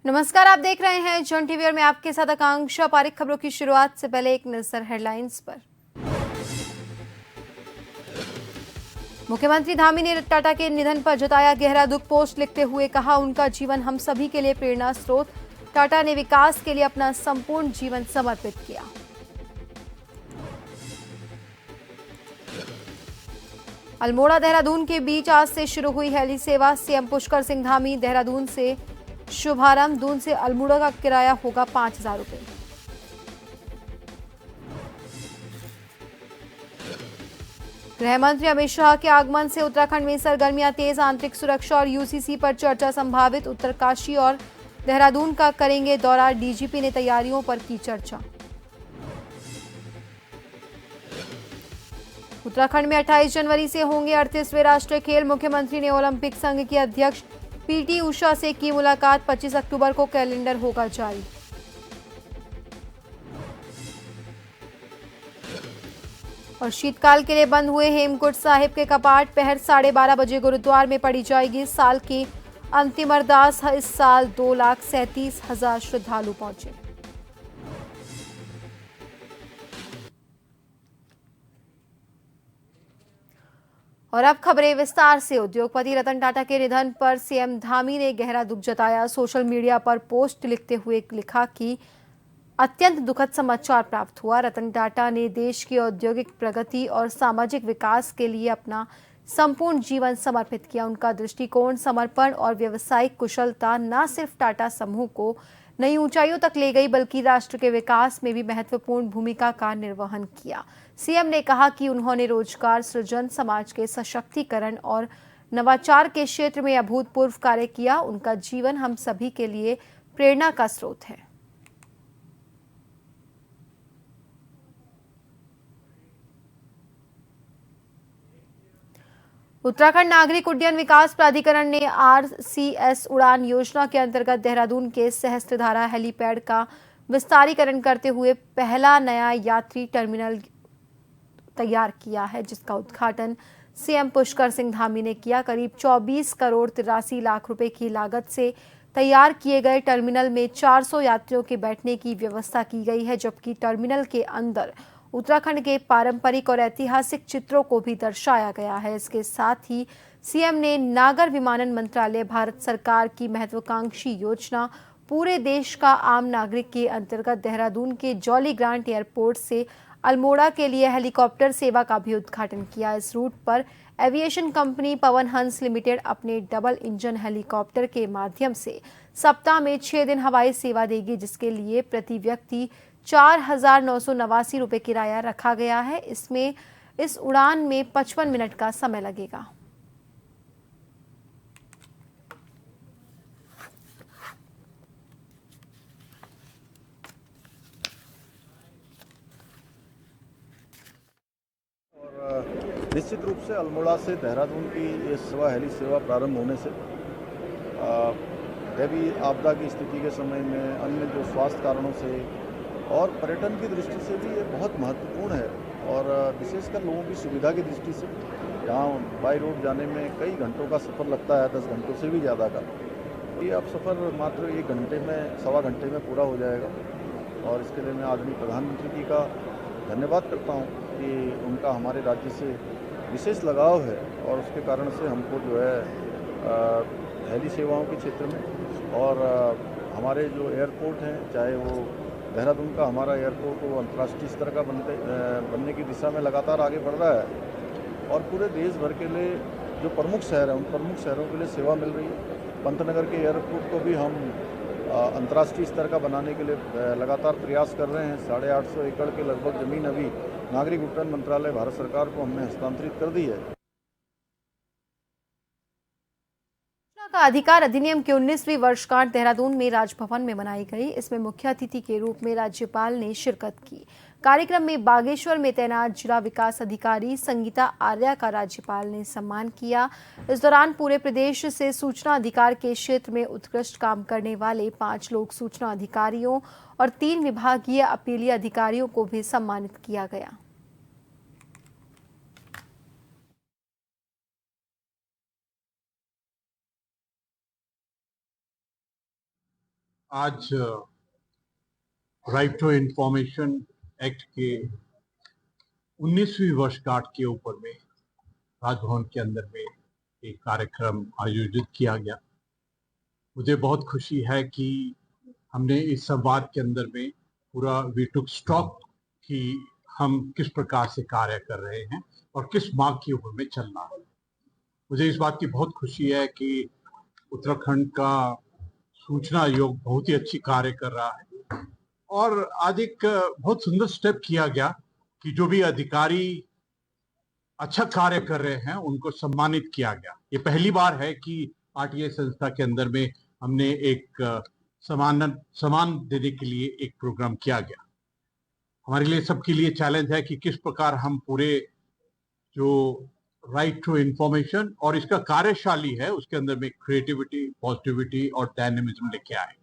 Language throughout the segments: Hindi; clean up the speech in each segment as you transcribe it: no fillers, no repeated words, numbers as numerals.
नमस्कार, आप देख रहे हैं जन टीवी और मैं आपके साथ आकांक्षा पारिक। खबरों की शुरुआत से पहले एक नजर हेडलाइंस पर। मुख्यमंत्री धामी ने टाटा के निधन पर जताया गहरा दुख। पोस्ट लिखते हुए कहा, उनका जीवन हम सभी के लिए प्रेरणा स्रोत। टाटा ने विकास के लिए अपना संपूर्ण जीवन समर्पित किया। अल्मोड़ा देहरादून के बीच आज से शुरू हुई हेली सेवा। सीएम पुष्कर सिंह धामी देहरादून से शुभारंभ। दून से अल्मोड़ा का किराया होगा 5,000 रुपए। गृह मंत्री अमित शाह के आगमन से उत्तराखंड में सरगर्मियां तेज। आंतरिक सुरक्षा और यूसीसी पर चर्चा संभावित। उत्तरकाशी और देहरादून का करेंगे दौरा। डीजीपी ने तैयारियों पर की चर्चा। उत्तराखंड में 28 जनवरी से होंगे 38वें राष्ट्रीय खेल। मुख्यमंत्री ने ओलंपिक संघ के अध्यक्ष पीटी उषा से की मुलाकात। 25 अक्टूबर को कैलेंडर होगा जारी। और शीतकाल के लिए बंद हुए हेमकुंड साहिब के कपाट। पहर 12:30 बजे गुरुद्वार में पढ़ी जाएगी साल की अंतिम अरदास। इस साल 2,37,000 श्रद्धालु पहुंचे। और अब खबरें विस्तार से। उद्योगपति रतन टाटा के निधन पर सीएम धामी ने गहरा दुख जताया। सोशल मीडिया पर पोस्ट लिखते हुए लिखा कि अत्यंत दुखद समाचार प्राप्त हुआ। रतन टाटा ने देश की औद्योगिक प्रगति और सामाजिक विकास के लिए अपना संपूर्ण जीवन समर्पित किया। उनका दृष्टिकोण, समर्पण और व्यावसायिक कुशलता न सिर्फ टाटा समूह को नई ऊंचाइयों तक ले गई, बल्कि राष्ट्र के विकास में भी महत्वपूर्ण भूमिका का निर्वहन किया। सीएम ने कहा कि उन्होंने रोजगार सृजन, समाज के सशक्तिकरण और नवाचार के क्षेत्र में अभूतपूर्व कार्य किया। उनका जीवन हम सभी के लिए प्रेरणा का स्रोत है। उत्तराखंड नागरिक उड्डयन विकास प्राधिकरण ने आरसीएस उड़ान योजना के अंतर्गत देहरादून के सहस्त्रधारा हेलीपैड का विस्तारीकरण करते हुए पहला नया यात्री टर्मिनल तैयार किया है, जिसका उद्घाटन सीएम पुष्कर सिंह धामी ने किया। करीब 24 करोड़ 83 लाख रुपए की लागत से तैयार किए गए टर्मिनल में 400 यात्रियों के बैठने की व्यवस्था की गई है, जबकि टर्मिनल के अंदर उत्तराखंड के पारंपरिक और ऐतिहासिक चित्रों को भी दर्शाया गया है। इसके साथ ही सीएम ने नागर विमानन मंत्रालय, भारत सरकार की महत्वाकांक्षी योजना पूरे देश का आम नागरिक के अंतर्गत देहरादून के जॉली ग्रांट एयरपोर्ट से अल्मोड़ा के लिए हेलीकॉप्टर सेवा का भी उद्घाटन किया। इस रूट पर aviation company Pawan Hans limited अपने डबल इंजन हेलीकॉप्टर के माध्यम से सप्ताह में 6 दिन हवाई सेवा देगी, जिसके लिए प्रति व्यक्ति 4,989 रुपए किराया रखा गया है। इसमें इस उड़ान में 55 मिनट का समय लगेगा। निश्चित रूप से अल्मोड़ा से देहरादून की ये सेवा, हेली सेवा प्रारंभ होने से दैवीय आपदा की स्थिति के समय में, अन्य जो स्वास्थ्य कारणों से और पर्यटन की दृष्टि से भी ये बहुत महत्वपूर्ण है। और विशेषकर लोगों की सुविधा की दृष्टि से, जहाँ बाई रोड जाने में कई घंटों का सफ़र लगता है, 10 घंटों से भी ज़्यादा का, ये अब सफ़र मात्र 1 घंटे में, सवा घंटे में पूरा हो जाएगा। और इसके लिए मैं आदरणीय प्रधानमंत्री जी का धन्यवाद करता हूँ कि उनका हमारे राज्य से विशेष लगाव है और उसके कारण से हमको जो है हेली सेवाओं के क्षेत्र में और हमारे जो एयरपोर्ट हैं, चाहे वो देहरादून का हमारा एयरपोर्ट वो अंतर्राष्ट्रीय स्तर का बनने की दिशा में लगातार आगे बढ़ रहा है और पूरे देश भर के लिए जो प्रमुख शहर हैं, उन प्रमुख शहरों के लिए सेवा मिल रही है। पंतनगर के एयरपोर्ट को भी हम अंतर्राष्ट्रीय स्तर का बनाने के लिए लगातार प्रयास कर रहे हैं। 850 एकड़ के लगभग ज़मीन अभी नागरिक उड्डयन मंत्रालय भारत सरकार को हमने हस्तांतरित कर दी है। का अधिकार अधिनियम की 19वीं वर्षगांठ देहरादून में राजभवन में मनाई गई। इसमें मुख्य अतिथि के रूप में राज्यपाल ने शिरकत की। कार्यक्रम में बागेश्वर में तैनात जिला विकास अधिकारी संगीता आर्या का राज्यपाल ने सम्मान किया। इस दौरान पूरे प्रदेश से सूचना अधिकार के क्षेत्र में उत्कृष्ट काम करने वाले 5 लोक सूचना अधिकारियों और 3 विभागीय अपीलीय अधिकारियों को भी सम्मानित किया गया। आज राइट टू इंफॉर्मेशन एक्ट के 19वीं वर्षगांठ के ऊपर में राजभवन के अंदर में एक कार्यक्रम आयोजित किया गया। मुझे बहुत खुशी है कि हमने इस संवाद के अंदर में पूरा वी टुक स्टॉक कि हम किस प्रकार से कार्य कर रहे हैं और किस मार्ग के ऊपर में चलना है। मुझे इस बात की बहुत खुशी है कि उत्तराखंड का सूचना आयोग बहुत ही अच्छी कार्य कर रहा है और आज एक बहुत सुंदर स्टेप किया गया कि जो भी अधिकारी अच्छा कार्य कर रहे हैं उनको सम्मानित किया गया। ये पहली बार है कि आरटीआई संस्था के अंदर में हमने एक सम्मान देने के लिए एक प्रोग्राम किया गया। हमारे लिए सबके लिए चैलेंज है कि किस प्रकार हम पूरे जो राइट टू इंफॉर्मेशन और इसका कार्यशाली है उसके अंदर में क्रिएटिविटी, पॉजिटिविटी और डायनेमिज्म लेके आए।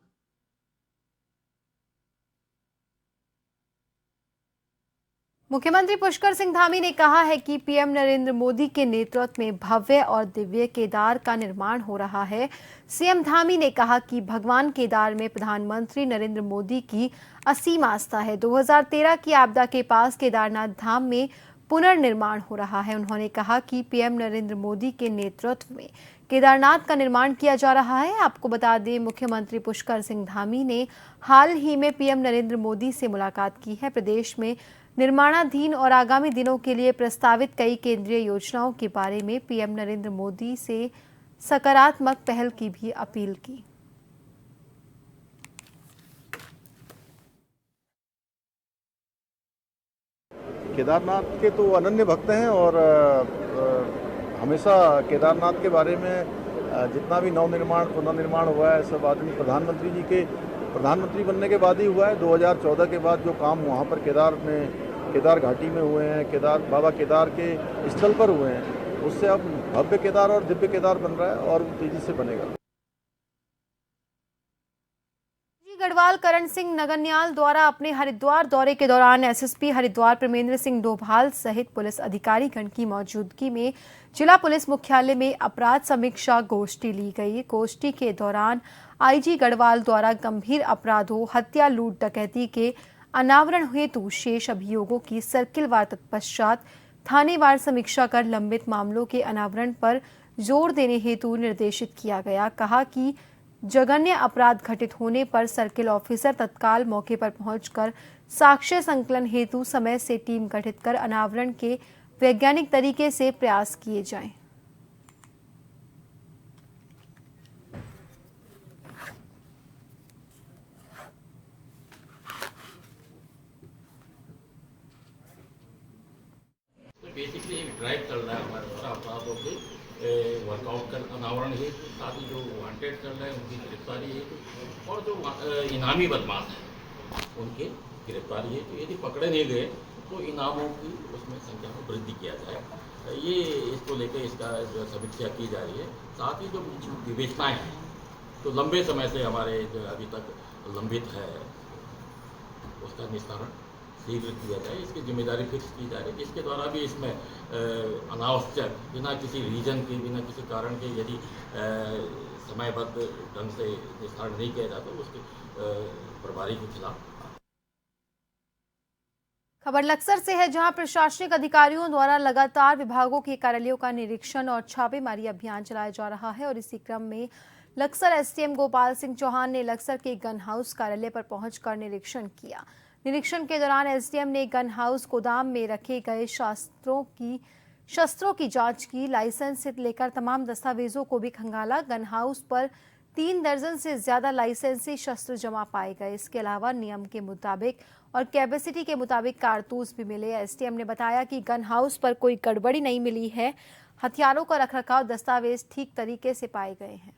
मुख्यमंत्री पुष्कर सिंह धामी ने कहा है कि पीएम नरेंद्र मोदी के नेतृत्व में भव्य और दिव्य केदार का निर्माण हो रहा है। सीएम धामी ने कहा कि भगवान केदार में प्रधानमंत्री नरेंद्र मोदी की असीम आस्था है। 2013 की आपदा के पास केदारनाथ धाम में पुनर्निर्माण हो रहा है। उन्होंने कहा कि पीएम नरेंद्र मोदी के नेतृत्व में केदारनाथ का निर्माण किया जा रहा है। आपको बता दें, मुख्यमंत्री पुष्कर सिंह धामी ने हाल ही में पीएम नरेंद्र मोदी से मुलाकात की है। प्रदेश में निर्माणाधीन और आगामी दिनों के लिए प्रस्तावित कई केंद्रीय योजनाओं के बारे में पीएम नरेंद्र मोदी से सकारात्मक पहल की भी अपील की। केदारनाथ के तो अनन्य भक्त हैं और हमेशा केदारनाथ के बारे में जितना भी नवनिर्माण पुनर्निर्माण हुआ है सब आदमी प्रधानमंत्री जी के प्रधानमंत्री बनने के बाद ही हुआ है। 2014 के बाद जो काम वहाँ पर केदार घाटी में हुए हैं, बाबा केदार के स्थल पर हुए हैं, उससे अब भव्य केदार और दिव्य केदार बन रहा है और तेजी से बनेगा। गढ़वाल करण सिंह नगन्याल द्वारा अपने हरिद्वार दौरे के दौरान एसएसपी हरिद्वार प्रमेंद्र सिंह डोभाल सहित पुलिस अधिकारीगण की मौजूदगी में जिला पुलिस मुख्यालय में अपराध समीक्षा गोष्ठी ली गई। गोष्ठी के दौरान आईजी गढ़वाल द्वारा गंभीर अपराधों, हत्या, लूट, डकैती के अनावरण हेतु शेष अभियोगों की सर्किलवार तत्पश्चात थानेवार समीक्षा कर लंबित मामलों के अनावरण पर जोर देने हेतु निर्देशित किया गया। कहा कि जघन्य अपराध घटित होने पर सर्किल ऑफिसर तत्काल मौके पर पहुंचकर साक्ष्य संकलन हेतु समय से टीम गठित कर अनावरण के वैज्ञानिक तरीके से प्रयास किए जाएं। बेसिकली एक ड्राइव चल रहा है हमारे द्वारा अपराधों के वर्कआउट कर अनावरण हेतु, साथ ही जो वांटेड चल रहे हैं उनकी गिरफ्तारी हेतु और जो इनामी बदमाश हैं उनके गिरफ्तारी हेतु यदि पकड़े नहीं गए तो इनामों की उसमें संख्या में वृद्धि किया जाए। ये इसको लेकर इसका जो समीक्षा की जा रही है। साथ ही जो विवेचनाएँ हैं तो लंबे समय से हमारे जो अभी तक लंबित है उसका निस्तारण शीघ्र किया जाए, इसकी जिम्मेदारी फिक्स की जा रही है, जिसके द्वारा भी इसमें अनावश्यक बिना किसी रीजन के बिना किसी कारण के यदि समयबद्ध ढंग से निस्तारण नहीं किया जाता तो उसके प्रभारी के खिलाफ। खबर लक्सर से है, जहां प्रशासनिक अधिकारियों द्वारा लगातार विभागों के कार्यालयों का निरीक्षण और छापेमारी अभियान चलाया जा रहा है। और इसी क्रम में लक्सर एसडीएम गोपाल सिंह चौहान ने लक्सर के गन हाउस कार्यालय पर पहुंचकर निरीक्षण किया। निरीक्षण के दौरान एसडीएम ने गन हाउस गोदाम में रखे गए शस्त्रों की जांच की। लाइसेंस से लेकर तमाम दस्तावेजों को भी खंगाला। गन हाउस पर 3 दर्जन से ज्यादा लाइसेंसी शस्त्र जमा पाए गए। इसके अलावा नियम के मुताबिक और कैपेसिटी के मुताबिक कारतूस भी मिले। एसडीएम ने बताया कि गन हाउस पर कोई गड़बड़ी नहीं मिली है। हथियारों का रखरखाव, दस्तावेज ठीक तरीके से पाए गए हैं।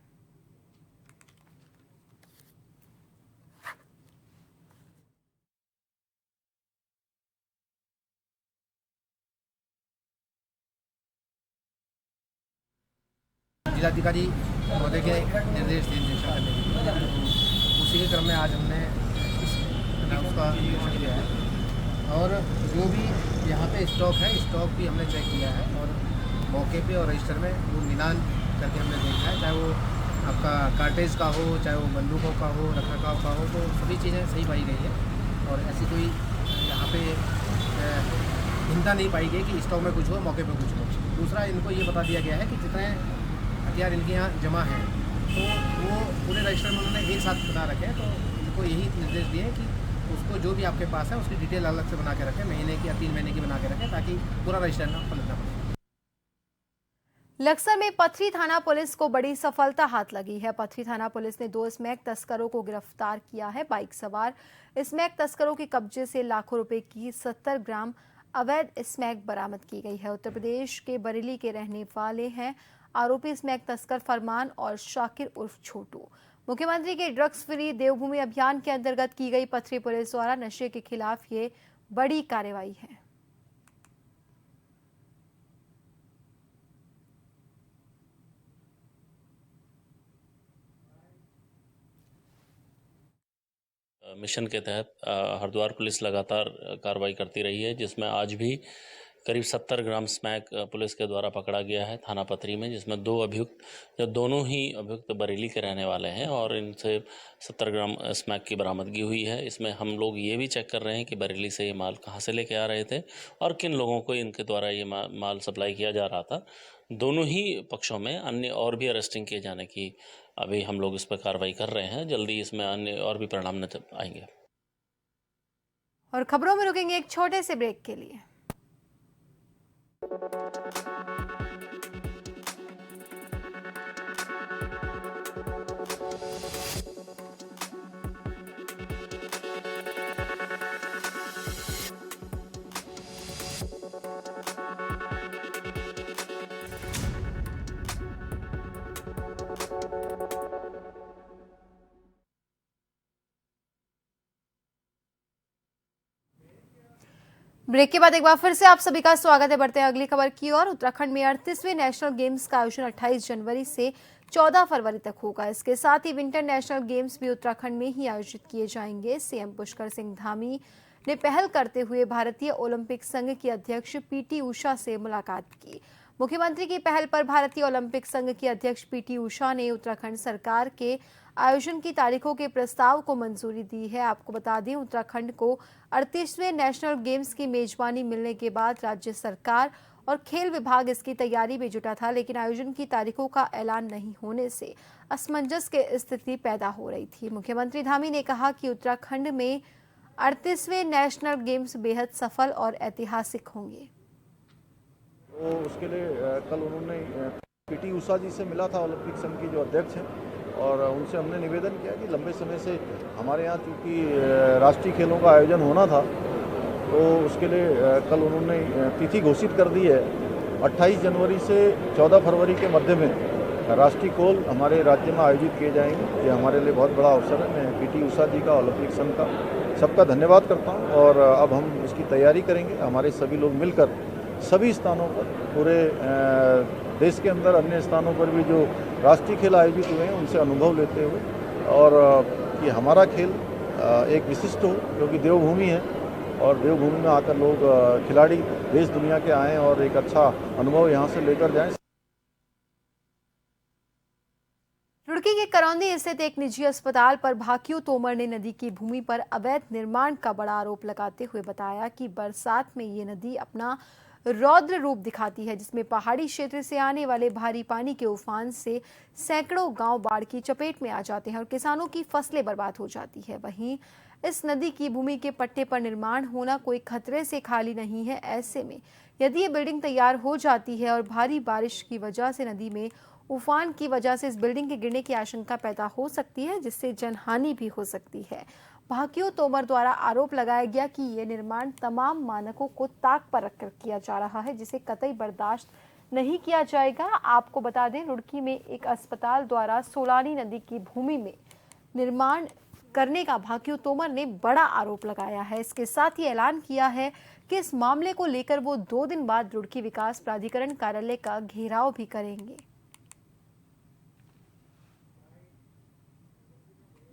जिलाधिकारी महोदय के निर्देश दिए निरीक्षण करने के लिए, उसी के क्रम में आज हमने इस हाउस का निरीक्षण किया है और जो भी यहाँ पे स्टॉक भी हमने चेक किया है और मौके पे और रजिस्टर में वो मिलान करके हमने देखा है, चाहे वो आपका कार्टेज का हो, चाहे वो बंदूकों का हो, रखरखाव का हो, तो सभी चीज़ें सही पाई गई है। और ऐसी कोई यहाँ पे चिंता नहीं पाई गई कि स्टॉक में कुछ हो, मौके पे कुछ हो। दूसरा, इनको ये बता दिया गया है कि जितने हथियार इनके यहाँ जमा हैं तो वो पूरे रजिस्टर में उन्होंने एक साथ बना रखे हैं। तो इनको यही निर्देश दिए हैं कि उसको जो भी आपके पास है उसकी डिटेल अलग से बना के रखें, महीने की या 3 महीने की बना के रखें, ताकि पूरा रजिस्टर ना पलटना पड़े। लक्सर में पथरी थाना पुलिस को बड़ी सफलता हाथ लगी है। पथरी थाना पुलिस ने 2 स्मैक तस्करों को गिरफ्तार किया है। बाइक सवार स्मैक तस्करों के कब्जे से लाखों रुपए की 70 ग्राम अवैध स्मैक बरामद की गई है। उत्तर प्रदेश के बरेली के रहने वाले हैं आरोपी स्मैक तस्कर फरमान और शाकिर उर्फ छोटू। मुख्यमंत्री के ड्रग्स फ्री देवभूमि अभियान के अंतर्गत की गई पथरी पुलिस द्वारा नशे के खिलाफ ये बड़ी कार्रवाई है। मिशन के तहत हरिद्वार पुलिस लगातार कार्रवाई करती रही है, जिसमें आज भी करीब 70 ग्राम स्मैक पुलिस के द्वारा पकड़ा गया है थाना पथरी में, जिसमें 2 अभियुक्त, जो दोनों ही अभियुक्त बरेली के रहने वाले हैं और इनसे 70 ग्राम स्मैक की बरामदगी हुई है। इसमें हम लोग ये भी चेक कर रहे हैं कि बरेली से ये माल कहाँ से लेके आ रहे थे और किन लोगों को इनके द्वारा ये माल सप्लाई किया जा रहा था। दोनों ही पक्षों में अन्य और भी अरेस्टिंग किए जाने की अभी हम लोग इस पर कार्रवाई कर रहे हैं। जल्दी इसमें अन्य और भी परिणाम नजर आएंगे। और खबरों में रुकेंगे एक छोटे से ब्रेक के लिए। ब्रेक के बाद एक बार फिर से आप सभी का स्वागत है। बढ़ते हैं अगली खबर की ओर। उत्तराखंड में 38वें नेशनल गेम्स का आयोजन 28 जनवरी से 14 फरवरी तक होगा। इसके साथ ही विंटर नेशनल गेम्स भी उत्तराखंड में ही आयोजित किए जाएंगे। सीएम पुष्कर सिंह धामी ने पहल करते हुए भारतीय ओलंपिक संघ की अध्यक्ष पीटी उषा से मुलाकात की। मुख्यमंत्री की पहल पर भारतीय ओलंपिक संघ की अध्यक्ष पीटी उषा ने उत्तराखंड सरकार के आयोजन की तारीखों के प्रस्ताव को मंजूरी दी है। आपको बता दें, उत्तराखंड को 38वें नेशनल गेम्स की मेजबानी मिलने के बाद राज्य सरकार और खेल विभाग इसकी तैयारी में जुटा था, लेकिन आयोजन की तारीखों का ऐलान नहीं होने से असमंजस की स्थिति पैदा हो रही थी। मुख्यमंत्री धामी ने कहा कि उत्तराखंड में 38वें नेशनल गेम्स बेहद सफल और ऐतिहासिक होंगे। तो उसके लिए कल उन्होंने पीटी उषा जी से मिला था, ओलंपिक संघ की जो अध्यक्ष हैं, और उनसे हमने निवेदन किया कि लंबे समय से हमारे यहाँ चूँकि राष्ट्रीय खेलों का आयोजन होना था, तो उसके लिए कल उन्होंने तिथि घोषित कर दी है। 28 जनवरी से 14 फरवरी के मध्य में राष्ट्रीय खेल हमारे राज्य में आयोजित किए जाएंगे। ये हमारे लिए बहुत बड़ा अवसर है। मैं पीटी उषा जी का, ओलंपिक संघ का, सबका धन्यवाद करता हूँ। और अब हम इसकी तैयारी करेंगे। हमारे सभी लोग मिलकर सभी स्थानों पर, पूरे देश के अंदर अन्य स्थानों पर भी जो राष्ट्रीय खेल आयोजित हुए हैं, उनसे अनुभव लेते हुए, और कि हमारा खेल एक विशिष्ट हो, क्योंकि देवभूमि है और देवभूमि में आकर लोग खिलाड़ी देश दुनिया के आएँ और एक अच्छा अनुभव यहाँ से लेकर जाएं। रुड़की के करौंदी स्थित एक निजी अस्पताल पर भाकियू तोमर ने नदी की भूमि पर अवैध निर्माण का बड़ा आरोप लगाते हुए बताया कि बरसात में ये नदी अपना रौद्र रूप दिखाती है, जिसमें पहाड़ी क्षेत्र से आने वाले भारी पानी के उफान से सैकड़ों गांव बाढ़ की चपेट में आ जाते हैं और किसानों की फसलें बर्बाद हो जाती है। वहीं इस नदी की भूमि के पट्टे पर निर्माण होना कोई खतरे से खाली नहीं है। ऐसे में यदि ये बिल्डिंग तैयार हो जाती है और भारी बारिश की वजह से नदी में उफान की वजह से इस बिल्डिंग के गिरने की आशंका पैदा हो सकती है, जिससे जनहानि भी हो सकती है। भाकियू तोमर द्वारा आरोप लगाया गया कि ये निर्माण तमाम मानकों को ताक पर रखकर किया जा रहा है, जिसे कतई बर्दाश्त नहीं किया जाएगा। आपको बता दें, रुड़की में एक अस्पताल द्वारा सोलानी नदी की भूमि में निर्माण करने का भाकियू तोमर ने बड़ा आरोप लगाया है। इसके साथ ही ऐलान किया है कि इस मामले को लेकर वो 2 दिन बाद रुड़की विकास प्राधिकरण कार्यालय का घेराव भी करेंगे।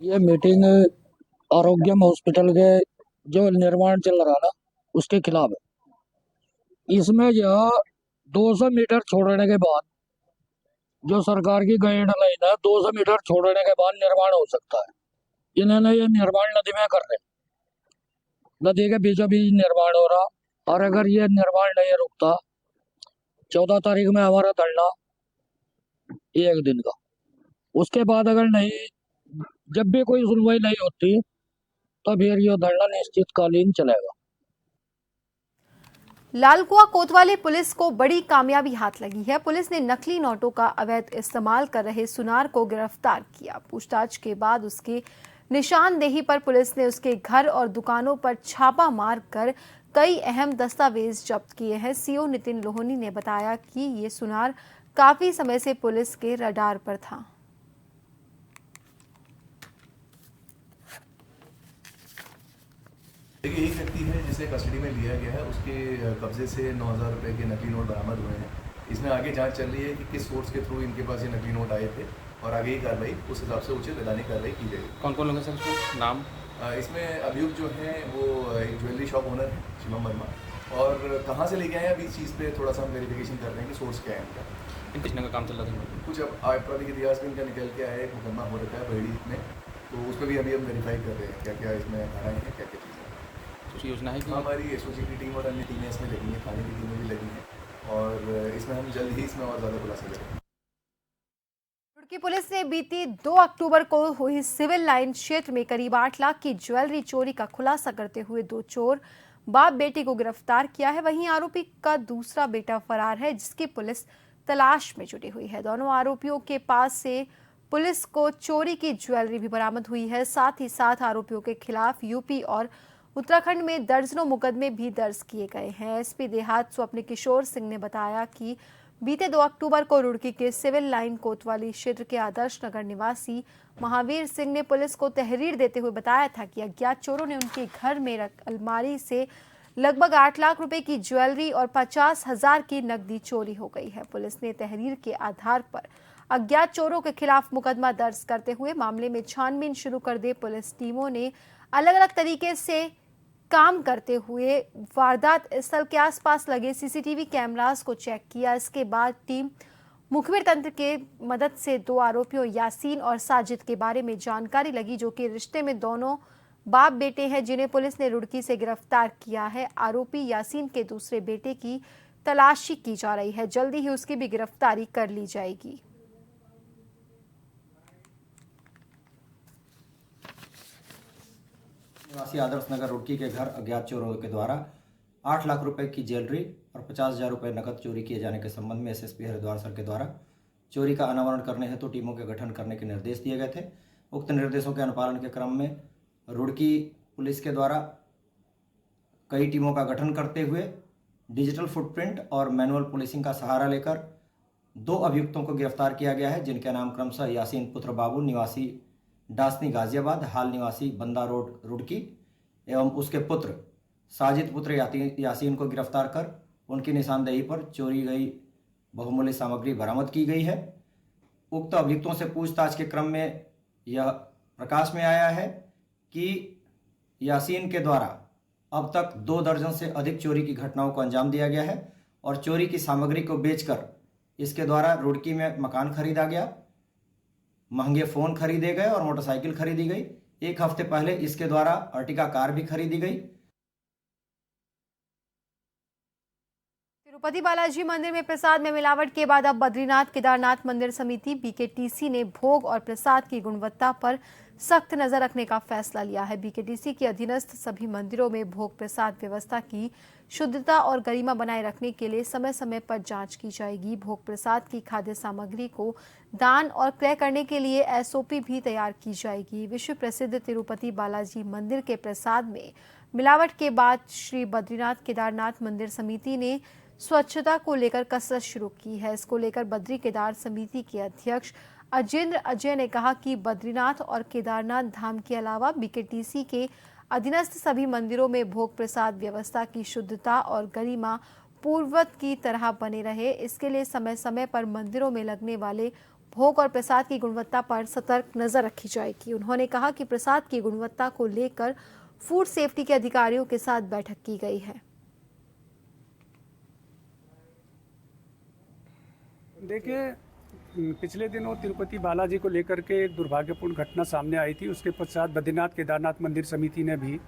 ये मीटिंग आरोग्यम हॉस्पिटल के जो निर्माण चल रहा ना, उसके खिलाफ है। इसमें यह 200 मीटर छोड़ने के बाद जो सरकार की गाइडलाइन है 200 मीटर छोड़ने के बाद निर्माण हो सकता है। इन्होंने ये निर्माण नदी में कर रहे, नदी के बीचों बीच निर्माण हो रहा। और अगर ये निर्माण नहीं रुकता, 14 तारीख में हमारा धरना 1 दिन का, उसके बाद अगर नहीं, जब भी कोई सुनवाई नहीं होती तो फिर ये धरना निश्चितकालीन चलेगा। लालकुआ कोतवाली पुलिस को बड़ी कामयाबी हाथ लगी है। पुलिस ने नकली नोटों का अवैध इस्तेमाल कर रहे सुनार को गिरफ्तार किया। पूछताछ के बाद उसकी निशानदेही पर पुलिस ने उसके घर और दुकानों पर छापा मारकर कई अहम दस्तावेज जब्त किए हैं। सीओ नितिन लोहनी ने बताया कि ये सुनार काफी समय से पुलिस के रडार पर था। देखिए, एक व्यक्ति है जिसे कस्टडी में लिया गया है, उसके कब्जे से 9,000 रुपये के नकली नोट बरामद हुए हैं। इसमें आगे जांच चल रही है कि किस सोर्स के थ्रू इनके पास ये नकली नोट आए थे और आगे की कार्रवाई उस हिसाब से उचित वैधानिक कार्रवाई की जाएगी। कौन कौन लोग हैं सर इसमें नाम? इसमें अभियुक्त जो हैं वो एक ज्वेलरी शॉप ओनर है शिवम वर्मा, और कहाँ से लेके आए हैं अभी इस चीज़ पे थोड़ा सा हम वेरिफिकेशन कर रहे हैं कि सोर्स क्या है इनका। कितने का काम चल रहा था? कुछ अब आपराधिक इतिहास में इनका निकल के आया, एक मुकदमा हो रखा है बहेड़ी में, तो उस पर भी अभी हम वेरीफाई कर रहे हैं क्या क्या इसमें धाराएँ हैं, क्या क्या चीज़ें। कुछ योजना है कि हमारी एसओजी की टीम और अन्य टीमें इसमें लगी हैं, थाने की टीमें भी लगी हैं, और इसमें हम जल्द ही इसमें और ज़्यादा खुलासा करेंगे। रुड़की पुलिस ने बीती 2 अक्टूबर को हुई सिविल लाइन क्षेत्र में करीब 8 लाख की ज्वेलरी चोरी का खुलासा करते हुए 2 चोर बाप बेटे को गिरफ्तार किया है। वहीं आरोपी का दूसरा बेटा फरार है, जिसकी पुलिस तलाश में जुटी हुई है। दोनों आरोपियों के पास से पुलिस को चोरी की ज्वेलरी भी बरामद हुई है। साथ ही साथ आरोपियों के खिलाफ यूपी और उत्तराखंड में दर्जनों मुकदमे भी दर्ज किए गए हैं। एसपी देहात स्वप्न किशोर सिंह ने बताया कि बीते 2 अक्टूबर को रुड़की के सिविल लाइन कोतवाली क्षेत्र के आदर्श नगर निवासी महावीर सिंह ने पुलिस को तहरीर देते हुए बताया था कि अज्ञात चोरों ने उनके घर में अलमारी से लगभग 8 लाख रुपए की ज्वेलरी और 50,000 की नकदी चोरी हो गई है। पुलिस ने तहरीर के आधार पर अज्ञात चोरों के खिलाफ मुकदमा दर्ज करते हुए मामले में छानबीन शुरू कर दी। पुलिस टीमों ने अलग अलग तरीके से काम करते हुए वारदात स्थल के आसपास लगे सीसीटीवी कैमरास को चेक किया। इसके बाद टीम मुखबिर तंत्र के मदद से 2 आरोपियों यासीन और साजिद के बारे में जानकारी लगी, जो कि रिश्ते में दोनों बाप बेटे हैं, जिन्हें पुलिस ने रुड़की से गिरफ्तार किया है। आरोपी यासीन के दूसरे बेटे की तलाशी की जा रही है, जल्दी ही उसकी भी गिरफ्तारी कर ली जाएगी। निवासी आदर्श नगर रुड़की के घर अज्ञात चोरों के द्वारा 8 लाख रुपए की ज्वेलरी और 50,000 रुपये नकद चोरी किए जाने के संबंध में एसएसपी हरिद्वार सर के द्वारा चोरी का अनावरण करने हेतु टीमों के गठन करने के निर्देश दिए गए थे। उक्त निर्देशों के अनुपालन के क्रम में रुड़की पुलिस के द्वारा कई टीमों का गठन करते हुए डिजिटल फुटप्रिंट और मैनुअल पुलिसिंग का सहारा लेकर 2 अभियुक्तों को गिरफ्तार किया गया है, जिनके नाम क्रमशः यासीन पुत्र बाबू निवासी डासनी गाजियाबाद, हाल निवासी बंदा रोड रुड़की, एवं उसके पुत्र साजिद पुत्र यासीन को गिरफ्तार कर उनकी निशानदेही पर चोरी गई बहुमूल्य सामग्री बरामद की गई है। उक्त अभियुक्तों से पूछताछ के क्रम में यह प्रकाश में आया है कि यासीन के द्वारा अब तक 2 दर्जन से अधिक चोरी की घटनाओं को अंजाम दिया गया है और चोरी की सामग्री को बेचकर इसके द्वारा रुड़की में मकान खरीदा गया, महंगे फ़ोन खरीदे गए और मोटरसाइकिल खरीदी गई। 1 हफ्ते पहले इसके द्वारा अर्टिगा कार भी खरीदी गई। तिरुपति बालाजी मंदिर में प्रसाद में मिलावट के बाद अब बद्रीनाथ केदारनाथ मंदिर समिति बीकेटीसी ने भोग और प्रसाद की गुणवत्ता पर सख्त नजर रखने का फैसला लिया है। बीकेटीसी के अधीनस्थ सभी मंदिरों में भोग प्रसाद व्यवस्था की शुद्धता और गरिमा बनाए रखने के लिए समय समय पर जांच की जाएगी। भोग प्रसाद की खाद्य सामग्री को दान और क्रय करने के लिए एसओपी भी तैयार की जाएगी। विश्व प्रसिद्ध तिरुपति बालाजी मंदिर के प्रसाद में मिलावट के बाद श्री बद्रीनाथ केदारनाथ मंदिर समिति ने स्वच्छता को लेकर कसरत शुरू की है। इसको लेकर बद्री केदार समिति के अध्यक्ष अजेंद्र अजय ने कहा कि बद्रीनाथ और केदारनाथ धाम के अलावा बीकेटीसी के अधीनस्थ सभी मंदिरों में भोग प्रसाद व्यवस्था की शुद्धता और गरिमा पूर्ववत की तरह बने रहे, इसके लिए समय समय पर मंदिरों में लगने वाले भोग और प्रसाद की गुणवत्ता पर सतर्क नजर रखी जाएगी। उन्होंने कहा कि प्रसाद की गुणवत्ता को लेकर फूड सेफ्टी के अधिकारियों के साथ बैठक की गई है। देखिए, पिछले दिनों तिरुपति बालाजी को लेकर के एक दुर्भाग्यपूर्ण घटना सामने आई थी। उसके पश्चात बद्रीनाथ केदारनाथ मंदिर समिति ने भी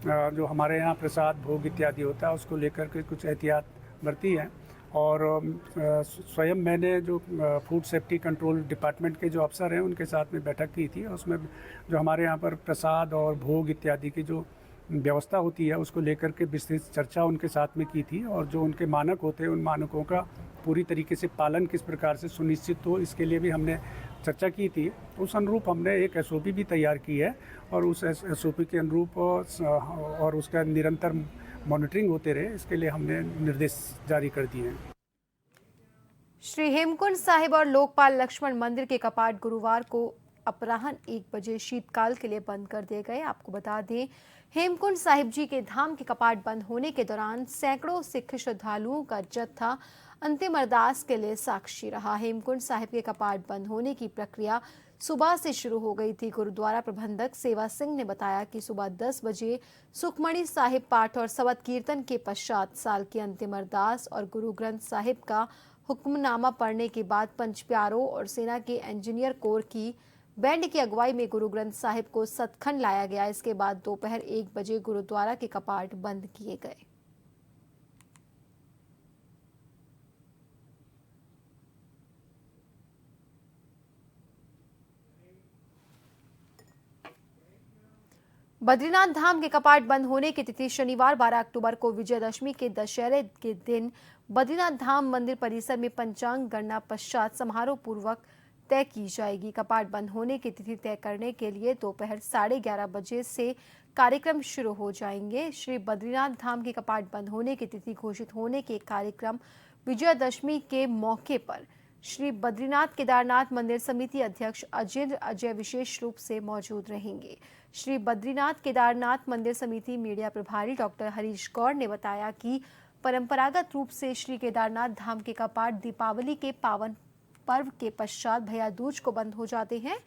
जो हमारे यहाँ प्रसाद भोग इत्यादि होता है उसको लेकर के कुछ एहतियात बरती है। और स्वयं मैंने जो फूड सेफ्टी कंट्रोल डिपार्टमेंट के जो अफसर हैं उनके साथ में बैठक की थी। उसमें जो हमारे यहाँ पर प्रसाद और भोग इत्यादि की जो व्यवस्था होती है उसको लेकर के विस्तृत चर्चा उनके साथ में की थी। और जो उनके मानक होते हैं उन मानकों का पूरी तरीके से पालन किस प्रकार से सुनिश्चित हो इसके लिए भी हमने चर्चा की थी। उस अनुरूप हमने एक SOP भी तैयार की है और उस SOP के अनुरूप और उसका निरंतर मॉनिटरिंग होते रहे इसके लिए हमने निर्देश जारी कर दिए हैं। श्री हेमकुंड साहिब और लोकपाल लक्ष्मण मंदिर के कपाट गुरुवार को अपराह्न 1 बजे शीतकाल के लिए बंद कर दिए गए। आपको बता दें, हेमकुंड साहिब जी के धाम के कपाट बंद होने के दौरान सैकड़ों सिख श्रद्धालुओं का जत्था अंतिम अरदास के लिए साक्षी रहा। हेमकुंड साहिब के कपाट बंद होने की प्रक्रिया सुबह से शुरू हो गई थी। गुरुद्वारा प्रबंधक सेवा सिंह ने बताया कि सुबह 10 बजे सुखमणि साहिब पाठ और सबद कीर्तन के पश्चात साल की अंतिम अरदास और गुरु ग्रंथ साहिब का हुक्मनामा पढ़ने के बाद पंच प्यारों और सेना के इंजीनियर कोर की बैंड की अगुवाई में गुरु ग्रंथ साहिब को सतखंड लाया गया। इसके बाद दोपहर 1 बजे गुरुद्वारा के कपाट बंद किए गए। बद्रीनाथ धाम के कपाट बंद होने की तिथि शनिवार 12 अक्टूबर को विजयदशमी के दशहरे के दिन बद्रीनाथ धाम मंदिर परिसर में पंचांग गणना पश्चात समारोह पूर्वक तय की जाएगी। कपाट बंद होने की तिथि तय करने के लिए दोपहर 11:30 बजे से कार्यक्रम शुरू हो जाएंगे। श्री बद्रीनाथ धाम के कपाट बंद होने की तिथि घोषित होने के कार्यक्रम विजयदशमी के मौके पर श्री बद्रीनाथ केदारनाथ मंदिर समिति अध्यक्ष अजेंद्र अजय विशेष रूप से मौजूद रहेंगे। श्री बद्रीनाथ केदारनाथ मंदिर समिति मीडिया प्रभारी डॉक्टर हरीश गौड़ ने बताया कि परंपरागत रूप से श्री केदारनाथ धाम के कपाट दीपावली के पावन पर्व के पश्चात भैया दूज को बंद हो जाते हैं।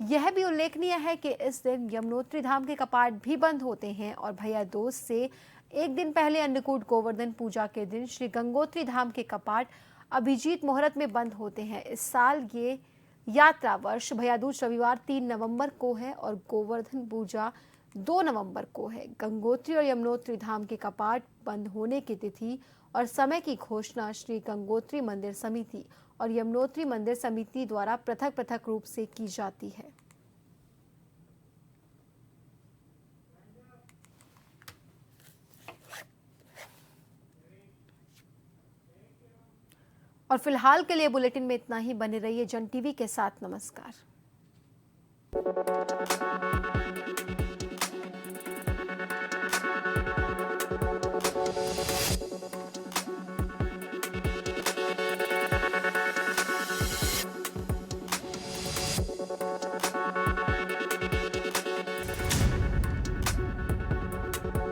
यह भी उल्लेखनीय है कि इस दिन यमुनोत्री धाम के कपाट भी बंद होते हैं और भैया दूज से एक दिन पहले अन्नकूट गोवर्धन पूजा के दिन श्री गंगोत्री धाम के कपाट अभिजीत मुहूर्त में बंद होते हैं। इस साल ये यात्रा वर्ष भैया दूज रविवार 3 नवंबर को है और गोवर्धन पूजा 2 नवंबर को है। गंगोत्री और यमुनोत्री धाम के कपाट बंद होने की तिथि और समय की घोषणा श्री गंगोत्री मंदिर समिति और यमुनोत्री मंदिर समिति द्वारा पृथक पृथक रूप से की जाती है। और फिलहाल के लिए बुलेटिन में इतना ही। बने रहिए जन टीवी के साथ। नमस्कार।